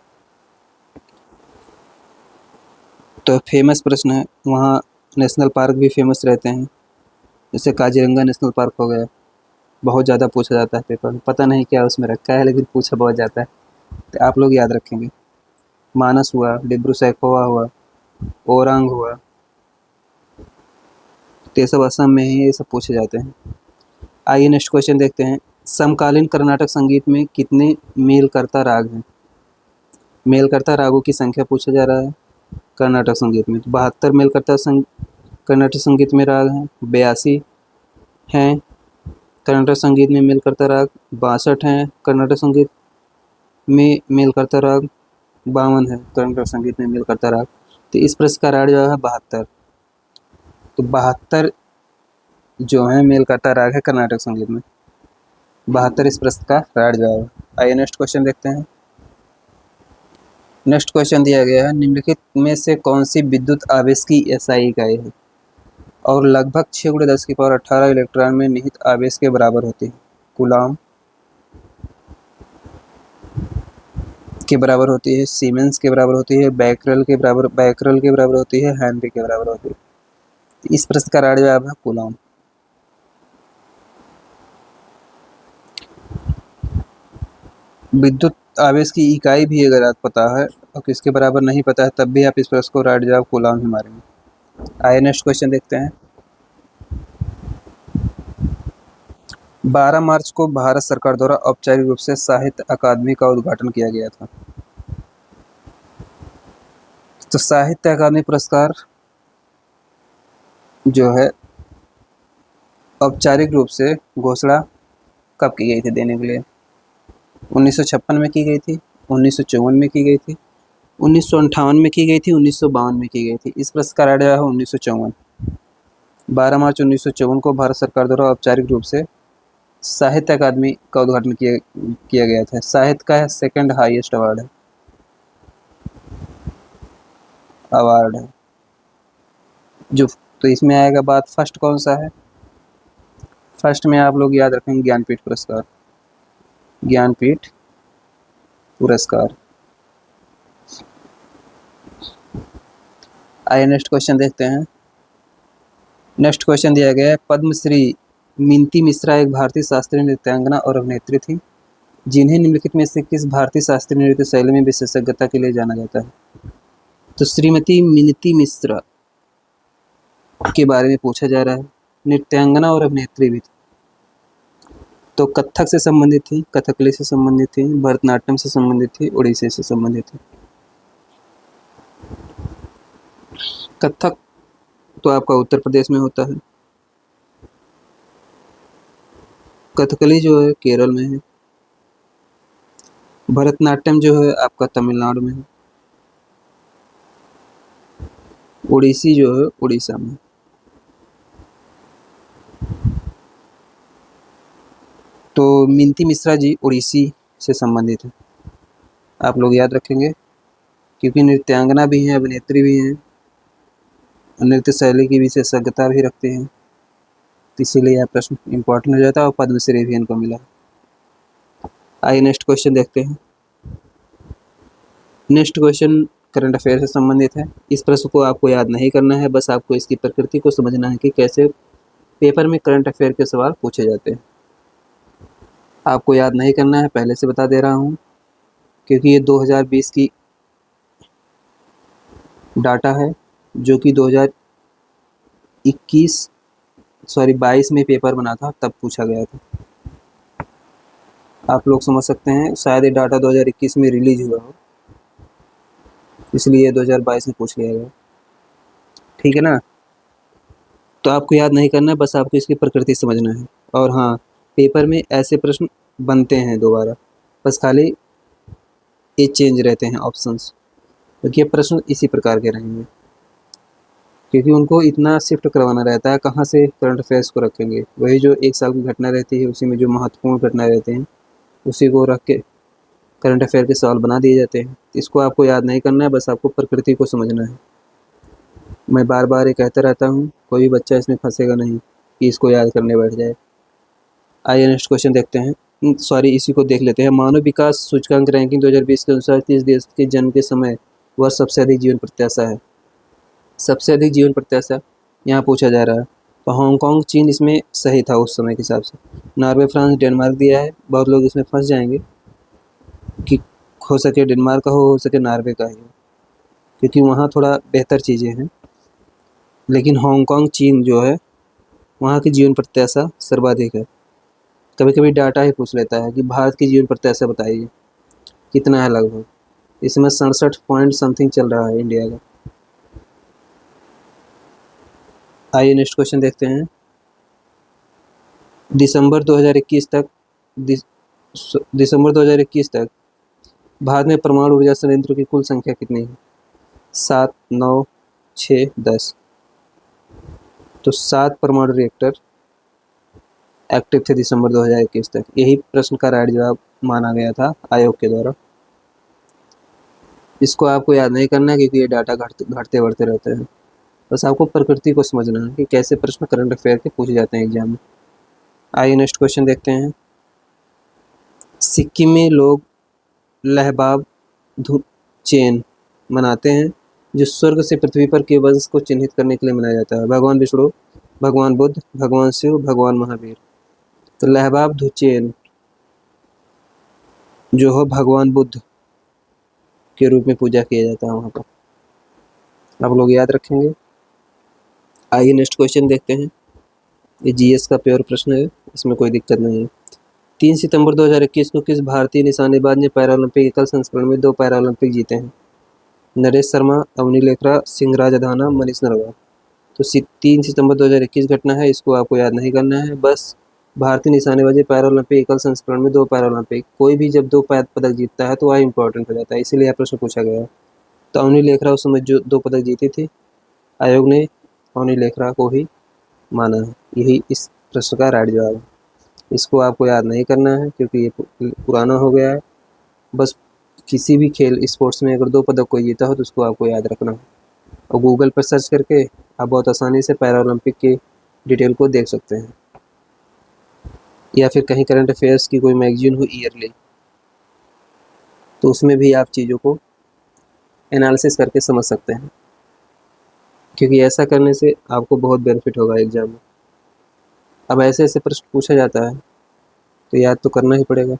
तो फेमस प्रश्न है, वहाँ नेशनल पार्क भी फेमस रहते हैं, जैसे काजीरंगा नेशनल पार्क हो गया, बहुत ज़्यादा पूछा जाता है पेपर में, पता नहीं क्या उसमें रखा है लेकिन पूछा बहुत जाता है, तो आप लोग याद रखेंगे। मानस हुआ, डिब्रू सैखोवा हुआ, ओरांग हुआ, तो ये सब असम में ही ये सब पूछे जाते हैं। आइए नेक्स्ट क्वेश्चन देखते हैं। समकालीन कर्नाटक संगीत में कितने मेलकर्ता राग हैं? मेलकर्ता रागों की संख्या पूछा जा रहा है कर्नाटक संगीत में। 72 मेलकर्ता कर्नाटक संगीत में राग हैं, 82 हैं कर्नाटक संगीत में मेलकर्ता राग, 62 हैं कर्नाटक संगीत में मेलकर्ता राग, 52 है कर्नाटक संगीत में मेलकर्ता राग। तो इस प्रश्न का राग जो है 72। तो 72 जो है मेलकर्ता राग है कर्नाटक संगीत में, 72 इस प्रश्न का राइट जवाब है। आइए नेक्स्ट क्वेश्चन देखते हैं। नेक्स्ट क्वेश्चन दिया गया है, निम्नलिखित में से कौन सी विद्युत आवेश की SI इकाई है और लगभग 6×10⁻18 इलेक्ट्रॉन में निहित आवेश के बराबर होती है? कूलाम के बराबर होती है, सीमेंस के बराबर होती है, बैकरल के बराबर होती है, हेनरी के बराबर होती है। इस प्रश्न का राइट जवाब है कूलाम। विद्युत आवेश की इकाई भी अगर आपको पता है और किसके बराबर नहीं पता है तब भी आप इस प्रश्न को राइट जवाब कूलाम ही मारेंगे। आइए नेक्स्ट क्वेश्चन देखते हैं। 12 मार्च को भारत सरकार द्वारा औपचारिक रूप से साहित्य अकादमी का उद्घाटन किया गया था। तो साहित्य अकादमी पुरस्कार जो है औपचारिक रूप से घोषणा कब की गई थी देने के लिए? 1956 में की गई थी, 1954 में की गई थी, 1958 में की गई थी, 1952 में की गई थी। इस प्रश्न का राइट जवाब है 1954। 12 मार्च 1954 को भारत सरकार द्वारा औपचारिक रूप से साहित्य अकादमी का उद्घाटन किया गया था। साहित्य का सेकंड हाईएस्ट अवार्ड है जो, तो इसमें आएगा बात फर्स्ट कौन सा है? फर्स्ट में आप लोग याद रखेंगे ज्ञानपीठ पुरस्कार, ज्ञानपीठ पुरस्कार। आइए नेक्स्ट क्वेश्चन देखते हैं। नेक्स्ट क्वेश्चन दिया गया है, पद्मश्री मिंती मिश्रा एक भारतीय शास्त्रीय नृत्यांगना और अभिनेत्री थी जिन्हें निम्नलिखित में से किस भारतीय शास्त्रीय नृत्य शैली में विशेषज्ञता के लिए जाना जाता है? तो श्रीमती मिंती मिश्रा के बारे में पूछा जा रहा है। नृत्यांगना और अभिनेत्री भी थी, तो कथक से संबंधित थी, कथकली से संबंधित थी, भरतनाट्यम से संबंधित थी, ओडिसी से संबंधित थी। कथक तो आपका उत्तर प्रदेश में होता है, कथकली जो है केरल में है। भरतनाट्यम जो है आपका तमिलनाडु में है। ओडिसी जो है उड़ीसा में। तो मिंती मिश्रा जी उड़ीसी से संबंधित है, आप लोग याद रखेंगे, क्योंकि नृत्यांगना भी हैं, अभिनेत्री भी हैं, नृत्य शैली की विशेषज्ञता भी रखते हैं, तो इसीलिए यह प्रश्न इम्पोर्टेंट हो जाता है और पद्मश्री भी इनको मिला। आइए नेक्स्ट क्वेश्चन देखते हैं। नेक्स्ट क्वेश्चन करंट अफेयर से संबंधित है। इस प्रश्न को आपको याद नहीं करना है, बस आपको इसकी प्रकृति को समझना है कि कैसे पेपर में करंट अफेयर के सवाल पूछे जाते हैं। आपको याद नहीं करना है, पहले से बता दे रहा हूँ, क्योंकि ये 2020 की डाटा है, जो कि 22 में पेपर बना था, तब पूछा गया था। आप लोग समझ सकते हैं, शायद ये डाटा 2021 में रिलीज हुआ हो, इसलिए 2022 में पूछ लिया गया। ठीक है ना। तो आपको याद नहीं करना है, बस आपको इसकी प्रकृति समझना है। और हाँ, पेपर में ऐसे प्रश्न बनते हैं दोबारा, बस खाली ये चेंज रहते हैं ऑप्शंस, क्योंकि ये प्रश्न इसी प्रकार के रहेंगे, क्योंकि उनको इतना शिफ्ट करवाना रहता है। कहाँ से करंट अफेयर्स को रखेंगे, वही जो 1 साल की घटना रहती है, उसी में जो महत्वपूर्ण घटना रहते हैं उसी को रख के करंट अफेयर के सवाल बना दिए जाते हैं। इसको आपको याद नहीं करना है, बस आपको प्रकृति को समझना है। मैं बार बार ये कहता रहता हूँ, कोई भी बच्चा इसमें फंसेगा नहीं कि इसको याद करने बैठ जाए। आइए नेक्स्ट क्वेश्चन देखते हैं, इसी को देख लेते हैं। मानव विकास सूचकांक रैंकिंग 2020 के अनुसार किस देश के जन्म के समय वह सबसे अधिक जीवन प्रत्याशा है? सबसे अधिक जीवन प्रत्याशा यहाँ पूछा जा रहा है, तो हांगकांग चीन इसमें सही था उस समय के हिसाब से। नॉर्वे फ्रांस डेनमार्क दिया है, बहुत लोग इसमें फंस जाएंगे कि हो सके डेनमार्क का हो सके नॉर्वे का ही हो, क्योंकि वहाँ थोड़ा बेहतर चीज़ें हैं। लेकिन हांगकांग चीन जो है, वहाँ की जीवन प्रत्याशा सर्वाधिक है। कभी कभी डाटा ही पूछ लेता है कि भारत की जीवन प्रत्याशा बताइए कितना है लगभग, इसमें 67 पॉइंट समथिंग चल रहा है इंडिया का। आइए नेक्स्ट क्वेश्चन देखते हैं। दिसंबर 2021 तक भारत में परमाणु ऊर्जा संयंत्रों की कुल संख्या कितनी है? 7, 9, 6, 10। तो 7 परमाणु रिएक्टर एक्टिव थे दिसंबर 2021 तक। यही प्रश्न का राइट जवाब माना गया था आयोग के द्वारा। इसको आपको याद नहीं करना है, क्योंकि ये डाटा घटते बढ़ते रहते हैं। बस आपको प्रकृति को समझना है कि कैसे प्रश्न करंट अफेयर के पूछे जाते हैं एग्जाम में। आइए नेक्स्ट क्वेश्चन देखते हैं। सिक्किम में लोग लहबाब चेन मनाते हैं, जो स्वर्ग से पृथ्वी पर के वंश को चिन्हित करने के लिए मनाया जाता है। भगवान विष्णु, भगवान बुद्ध, भगवान शिव, भगवान महावीर। तो लहबाब धुचेन जो है भगवान बुद्ध के रूप में पूजा किया जाता है वहाँ पर, आप लोग याद रखेंगे। आइए नेक्स्ट क्वेश्चन देखते हैं। ये जीएस का प्योर प्रश्न है, इसमें कोई दिक्कत नहीं है। 3 सितंबर 2021 को किस भारतीय निशानेबाज ने पैरालंपिक एकल संस्करण में 2 पैरालंपिक जीते हैं? नरेश शर्मा, अवनी लेखरा, सिंहराज अधाना, मनीष नरवाल। तो 3 सितंबर 2021 घटना है, इसको आपको याद नहीं करना है। बस भारतीय निशानेबाजी पैरालंपिक एकल संस्करण में 2 पैरालंपिक, कोई भी जब 2 पदक जीतता है तो वह इंपॉर्टेंट हो जाता है, इसीलिए यह प्रश्न पूछा गया है। तो अवनी लेखरा उस समय जो 2 पदक जीती थी, आयोग ने अवनी लेखरा को ही माना है। यही इस प्रश्न का राइट जवाब है। इसको आपको याद नहीं करना है, क्योंकि ये पुराना हो गया है। बस किसी भी खेल स्पोर्ट्स में अगर 2 पदक कोई जीता हो तो उसको आपको याद रखना है, और गूगल पर सर्च करके आप बहुत आसानी से पैरालंपिक की डिटेल को देख सकते हैं, या फिर कहीं करंट अफेयर्स की कोई मैगजीन हो ईयरली, तो उसमें भी आप चीज़ों को एनालिसिस करके समझ सकते हैं, क्योंकि ऐसा करने से आपको बहुत बेनिफिट होगा एग्जाम में। अब ऐसे ऐसे प्रश्न पूछा जाता है तो याद तो करना ही पड़ेगा।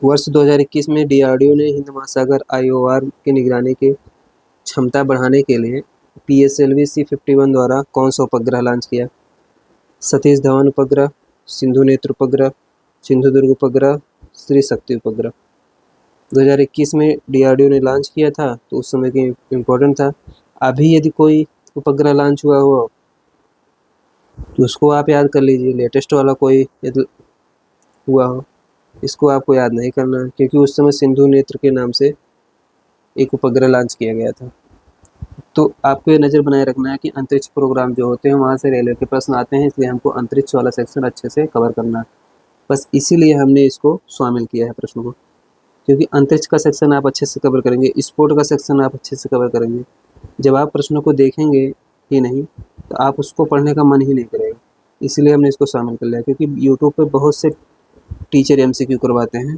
वर्ष 2021 में डीआरडीओ ने हिंद महासागर आईओआर की निगरानी की क्षमता बढ़ाने के लिए PSLV C51 द्वारा कौन सा उपग्रह लॉन्च किया? सतीश धवन उपग्रह, सिंधु नेत्र उपग्रह, सिंधुदुर्ग उपग्रह, श्री शक्ति उपग्रह। 2021 में डीआरडीओ ने लॉन्च किया था, तो उस समय की इम्पोर्टेंट था। अभी यदि कोई उपग्रह लॉन्च हुआ हो तो उसको आप याद कर लीजिए, लेटेस्ट वाला कोई हुआ हो, इसको आपको याद नहीं करना है, क्योंकि उस समय सिंधु नेत्र के नाम से एक उपग्रह लॉन्च किया गया था। तो आपको ये नज़र बनाए रखना है कि अंतरिक्ष प्रोग्राम जो होते हैं वहाँ से रेलवे के प्रश्न आते हैं, इसलिए हमको अंतरिक्ष वाला सेक्शन अच्छे से कवर करना है। बस इसीलिए हमने इसको शामिल किया है प्रश्न को, क्योंकि अंतरिक्ष का सेक्शन आप अच्छे से कवर करेंगे, स्पोर्ट का सेक्शन आप अच्छे से कवर करेंगे। जब आप प्रश्नों को देखेंगे ही नहीं तो आप उसको पढ़ने का मन ही नहीं करेगा, इसलिए हमने इसको शामिल कर लिया। क्योंकि यूट्यूब पे बहुत से टीचर MCQ करवाते हैं,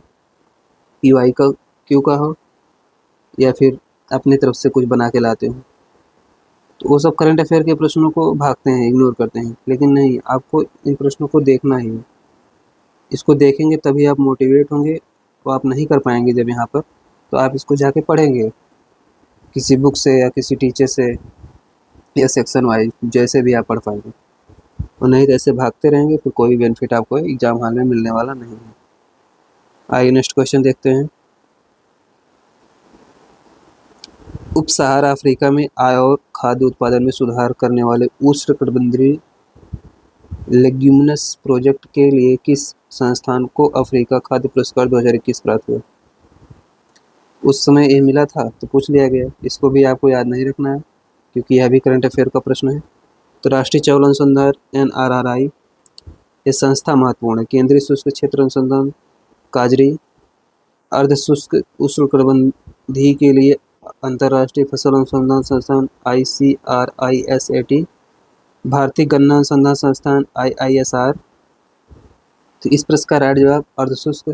PY का क्यू का हो या फिर अपनी तरफ से कुछ बना के लाते हो, तो वो सब करंट अफेयर के प्रश्नों को भागते हैं, इग्नोर करते हैं। लेकिन नहीं, आपको इन प्रश्नों को देखना ही है। इसको देखेंगे तभी आप मोटिवेट होंगे, तो आप नहीं कर पाएंगे जब यहाँ पर, तो आप इसको जाके पढ़ेंगे किसी बुक से या किसी टीचर से या सेक्शन वाइज, जैसे भी आप पढ़ पाएंगे। और नहीं तो ऐसे भागते रहेंगे तो कोई बेनिफिट आपको एग्जाम हॉल में मिलने वाला नहीं है। आइए नेक्स्ट क्वेश्चन देखते हैं। उप सहारा अफ्रीका में आय और खाद्य उत्पादन में सुधार करने वाले उष्णकटिबंधीय लेग्यूमिनस प्रोजेक्ट के लिए किस संस्थान को अफ्रीका खाद्य पुरस्कार 2021 प्राप्त हुआ? उस समय ये मिला था तो पूछ लिया गया, इसको भी आपको याद नहीं रखना है क्योंकि यह भी करंट अफेयर का प्रश्न है। तो राष्ट्रीय चावल अनुसंधान NRRI ये संस्था महत्वपूर्ण है। केंद्रीय शुष्क क्षेत्र अनुसंधान काजरी, अर्ध शुष्क उष्णकटिबंधीय के लिए अंतर्राष्ट्रीय फसल अनुसंधान संस्थान ICRISAT, भारतीय गन्ना अनुसंधान संस्थान IISR। तो इस प्रश्न का राइट जवाब अर्धशुष्क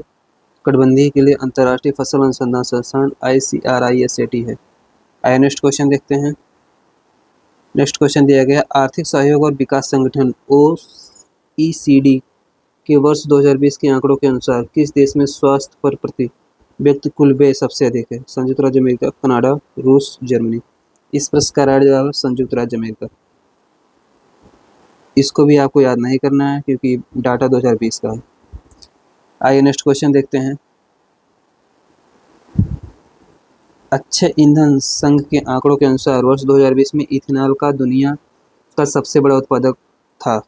कटिबंधीय के लिए अंतर्राष्ट्रीय फसल अनुसंधान संस्थान ICRISAT है। आइए नेक्स्ट क्वेश्चन देखते हैं। नेक्स्ट क्वेश्चन दिया गया, आर्थिक सहयोग और विकास संगठन OECD के वर्ष 2020 के आंकड़ों के अनुसार किस देश में स्वास्थ्य पर प्रति व्यक्ति कुल व्यय सबसे अधिक है? संयुक्त राज्य अमेरिका, कनाडा, रूस, जर्मनी। इस प्रश्न का राइट जवाब संयुक्त राज्य अमेरिका। इसको भी आपको याद नहीं करना है क्योंकि डाटा 2020 का है। आइए नेक्स्ट क्वेश्चन देखते हैं। अच्छे ईंधन संघ के आंकड़ों के अनुसार वर्ष 2020 में इथेनॉल का दुनिया का सबसे बड़ा उत्पादक था?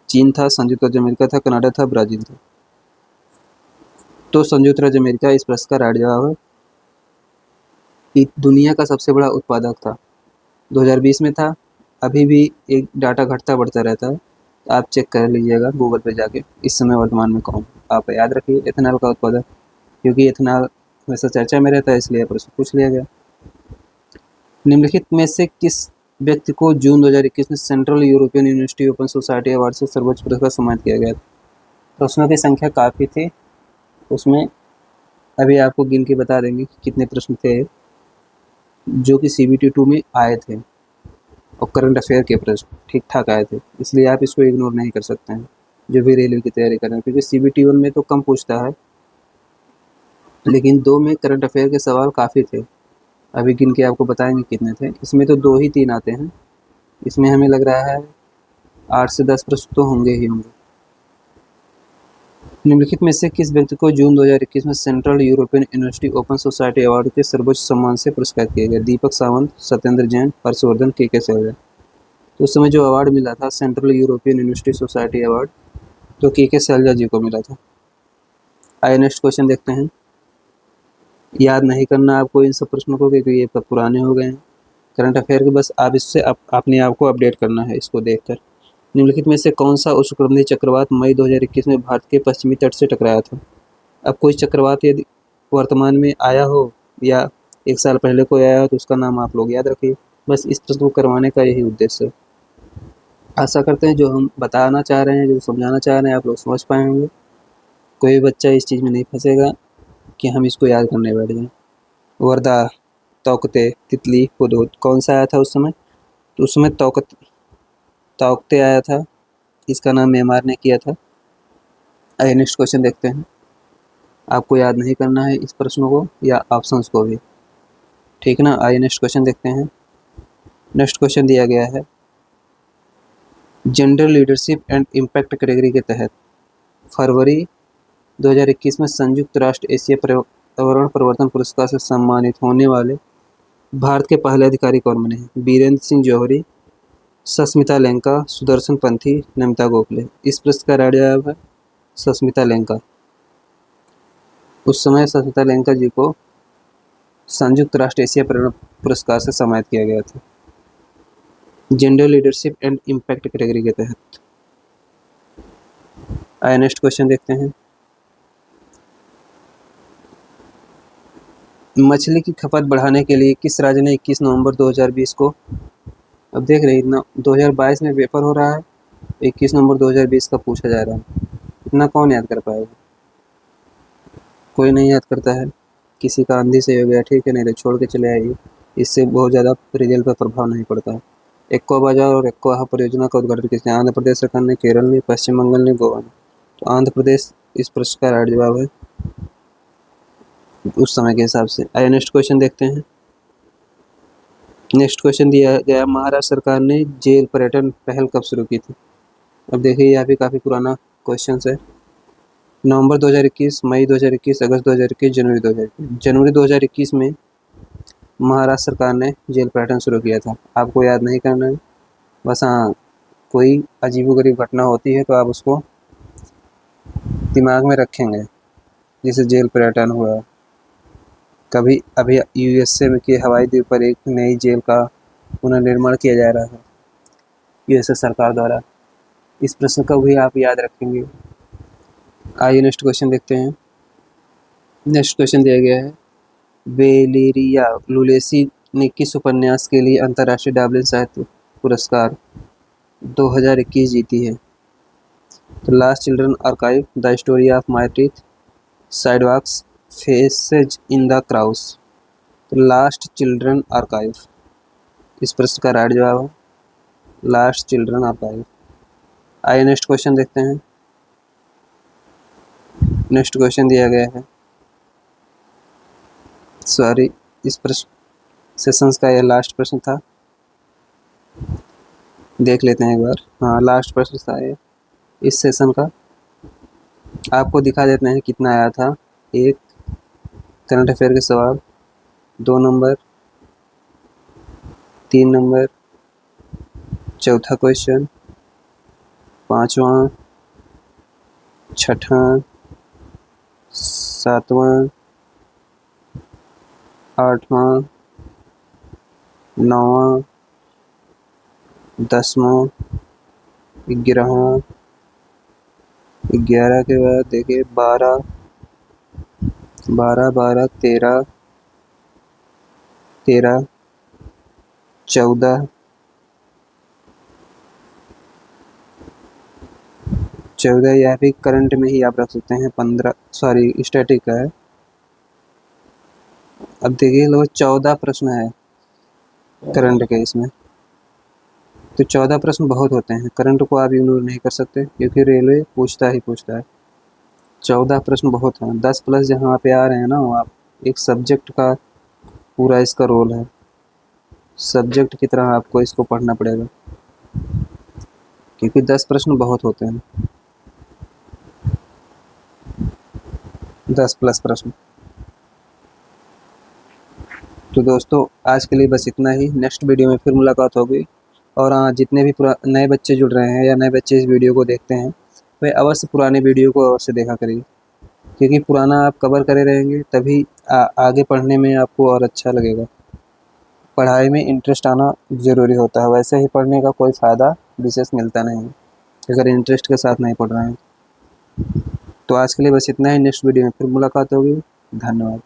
चीन था, संयुक्त राज्य अमेरिका था, कनाडा था, ब्राजील था। तो संयुक्त राज्य अमेरिका इस प्रश्न का राइट जवाब है। दुनिया का सबसे बड़ा उत्पादक था, 2020 में था। अभी भी एक डाटा घटता बढ़ता रहता है, तो आप चेक कर लीजिएगा गूगल पे जाके इस समय वर्तमान में कौन। आप याद रखिए इथेनॉल का उत्पादक, क्योंकि इथेनॉल वैसा चर्चा में रहता है इसलिए प्रश्न पूछ लिया गया। निम्नलिखित में से किस व्यक्ति को जून 2021 में central European university open society award से सर्वोच्च पुरस्कार सम्मानित किया गया? प्रश्नों की संख्या काफ़ी थी, उसमें अभी आपको गिन के बता देंगे कि कितने प्रश्न थे जो कि CBT 2 में आए थे और करंट अफेयर के प्रश्न ठीक ठाक आए थे, इसलिए आप इसको इग्नोर नहीं कर सकते हैं जो भी रेलवे की तैयारी कर रहे हैं। क्योंकि CBT 1 में तो कम पूछता है, लेकिन 2 में करंट अफेयर के सवाल काफ़ी थे। अभी गिन के आपको बताएंगे कितने थे। इसमें तो 2 ही 3 आते हैं, इसमें हमें लग रहा है 8 से 10 प्रश्न तो होंगे ही होंगे। निम्नलिखित में से किस व्यक्ति को जून 2021 में central European university open society award के सर्वोच्च सम्मान से पुरस्कार किया गया? दीपक सावंत, सत्येंद्र जैन, हर्षवर्धन, के सैलजा। तो उस समय जो अवार्ड मिला था central European university society award, तो के सैलजा जी को मिला था। आइए नेक्स्ट क्वेश्चन देखते हैं। याद नहीं करना आपको इन सब प्रश्नों को क्योंकि ये पुराने हो गए हैं करंट अफेयर के, बस आप इससे अपने आप को अपडेट करना है इसको देखकर। निम्नलिखित में से कौन सा उष्णकटिबंधीय चक्रवात मई 2021 में भारत के पश्चिमी तट से टकराया था? अब कोई चक्रवात यदि वर्तमान में आया हो या 1 साल पहले कोई आया हो तो उसका नाम आप लोग याद रखिए। बस इस प्रश्न को करवाने का यही उद्देश्य है। आशा करते हैं जो हम बताना चाह रहे हैं, जो समझाना चाह रहे हैं, आप लोग समझ पाए होंगे। कोई बच्चा इस चीज़ में नहीं फंसेगा कि हम इसको याद करने बैठ जाएँ। वर्धा, तौकते, तितली, हुदहुद कौन सा आया था उस समय? तो उस समय तौकते आया था, इसका नाम मेमार ने किया था। आइए नेक्स्ट क्वेश्चन देखते हैं। आपको याद नहीं करना है इस प्रश्नों को या ऑप्शंस को भी, ठीक ना। आइए नेक्स्ट क्वेश्चन देखते हैं। नेक्स्ट क्वेश्चन दिया गया है, gender leadership and impact category के तहत फरवरी 2021 में संयुक्त राष्ट्र एशिया पर्यावरण परिवर्तन पुरस्कार से सम्मानित होने वाले भारत के पहले अधिकारी कौन बने हैं? बीरेंद्र सिंह जौहरी, सस्मिता लेंका, सुदर्शन पंथी, नमिता गोखले। इस प्रश्न का राइट जवाब है सस्मिता लेंका। उस समय सविता लेंका जी को संयुक्त राष्ट्र एशिया प्रेरणा पुरस्कार से सम्मानित किया गया था, gender leadership and impact category के तहत। आइए नेक्स्ट क्वेश्चन देखते हैं। मछली की खपत बढ़ाने के लिए किस राज्य ने 21 नवंबर 2020 को, अब देख रहे हैं 2022 में पेपर हो रहा है, 21 नवंबर 2020 का पूछा जा रहा है। इतना कौन याद कर पाएगा? कोई नहीं याद करता है। किसी का आंधी से हो गया, ठीक है, नहीं तो छोड़ के चले आइए, इससे बहुत ज़्यादा रिजल्ट पर प्रभाव नहीं पड़ता है। एक्वा बाजार और एक्वा परियोजना का उद्घाटन किसने? आंध्र प्रदेश सरकार ने, केरल ने, पश्चिम बंगाल ने, गोवा ने। तो आंध्र प्रदेश इस प्रश्न का राइट जवाब है उस समय के हिसाब से। आइए नेक्स्ट क्वेश्चन देखते हैं। नेक्स्ट क्वेश्चन दिया गया, महाराष्ट्र सरकार ने जेल पर्यटन पहल कब शुरू की थी? अब देखिए यह भी काफ़ी पुराना क्वेश्चन है। नवंबर 2021, मई 2021, अगस्त 2021, जनवरी 2021। जनवरी 2021 में महाराष्ट्र सरकार ने जेल पर्यटन शुरू किया था। आपको याद नहीं करना है, बस हाँ कोई अजीबोगरीब घटना होती है तो आप उसको दिमाग में रखेंगे, जैसे जेल पर्यटन हुआ। कभी अभी यूएसए में के हवाई द्वीप पर एक नई जेल का पुनर्निर्माण किया जा रहा है यूएसए सरकार द्वारा। इस प्रश्न को भी आप याद रखेंगे। आइए नेक्स्ट क्वेश्चन देखते हैं। नेक्स्ट क्वेश्चन दिया गया है, वेलेरिया लुलेसी ने किस उपन्यास के लिए अंतर्राष्ट्रीय डाबलिन साहित्य पुरस्कार 2021 जीती है? तो last children archive, the story of my teeth, sidewalks, faces in the crowds. तो लास्ट चिल्ड्रन आर्काइव इस प्रश्न का राइट जवाब है, लास्ट चिल्ड्रन आर्काइव। आइए नेक्स्ट क्वेश्चन देखते हैं। नेक्स्ट क्वेश्चन दिया गया है, सॉरी इस प्रश्न सेशंस का यह लास्ट प्रश्न था, देख लेते हैं एक बार। हाँ लास्ट प्रश्न था ये इस सेशन का। आपको दिखा देते हैं कितना आया था। एक करंट अफेयर के सवाल, 2 नंबर, 3 नंबर, चौथा क्वेश्चन, 5वां, 6वां, 7वां, 8वां, 9वां, 10वां, 11वां, 11 के बाद देखिए 12, 13, 14, यह भी करंट में ही आप रख सकते हैं। 15, सॉरी स्टैटिक का है। अब देखिए लगभग 14 प्रश्न है करंट के इसमें, तो 14 प्रश्न बहुत होते हैं। करंट को आप इग्नोर नहीं कर सकते क्योंकि रेलवे पूछता ही पूछता है। 14 प्रश्न बहुत हैं। 10 प्लस जहाँ पे आ रहे हैं ना, आप एक सब्जेक्ट का पूरा इसका रोल है, सब्जेक्ट की तरह आपको इसको पढ़ना पड़ेगा क्योंकि 10 प्रश्न बहुत होते हैं, 10 प्लस प्रश्न। तो दोस्तों आज के लिए बस इतना ही। नेक्स्ट वीडियो में फिर मुलाकात होगी। और हाँ, जितने भी नए बच्चे जुड़ रहे हैं या नए बच्चे इस वीडियो को देखते हैं, वे अवश्य पुराने वीडियो को अवश्य देखा करिए, क्योंकि पुराना आप कवर करे रहेंगे तभी आगे पढ़ने में आपको और अच्छा लगेगा। पढ़ाई में इंटरेस्ट आना ज़रूरी होता है, वैसे ही पढ़ने का कोई फ़ायदा विशेष मिलता नहीं अगर इंटरेस्ट के साथ नहीं पढ़ रहे हैं। तो आज के लिए बस इतना ही। नेक्स्ट वीडियो में फिर मुलाकात होगी। धन्यवाद।